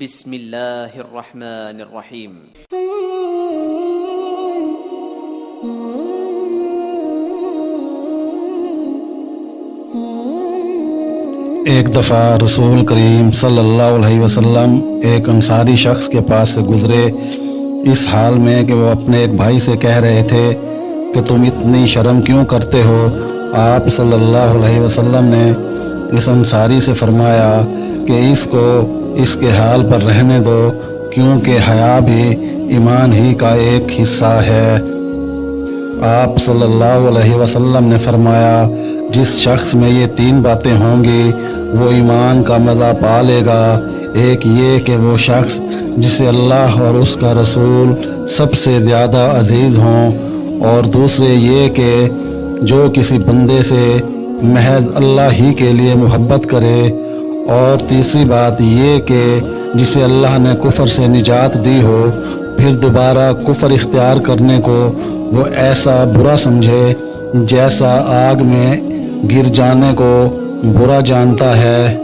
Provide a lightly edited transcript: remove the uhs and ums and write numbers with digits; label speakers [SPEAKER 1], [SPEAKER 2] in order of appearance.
[SPEAKER 1] بسم اللہ الرحمن الرحیم۔
[SPEAKER 2] ایک دفعہ رسول کریم صلی اللہ علیہ وسلم ایک انصاری شخص کے پاس سے گزرے، اس حال میں کہ وہ اپنے ایک بھائی سے کہہ رہے تھے کہ تم اتنی شرم کیوں کرتے ہو۔ آپ صلی اللہ علیہ وسلم نے اس انصاری سے فرمایا کہ اس کو اس کے حال پر رہنے دو، کیونکہ حیا بھی ایمان ہی کا ایک حصہ ہے۔ آپ صلی اللہ علیہ وسلم نے فرمایا، جس شخص میں یہ 3 باتیں ہوں گی وہ ایمان کا مزہ پا لے گا۔ ایک یہ کہ وہ شخص جسے اللہ اور اس کا رسول سب سے زیادہ عزیز ہوں، اور دوسرے یہ کہ جو کسی بندے سے محض اللہ ہی کے لیے محبت کرے، اور تیسری بات یہ کہ جسے اللہ نے کفر سے نجات دی ہو، پھر دوبارہ کفر اختیار کرنے کو وہ ایسا برا سمجھے جیسا آگ میں گر جانے کو برا جانتا ہے۔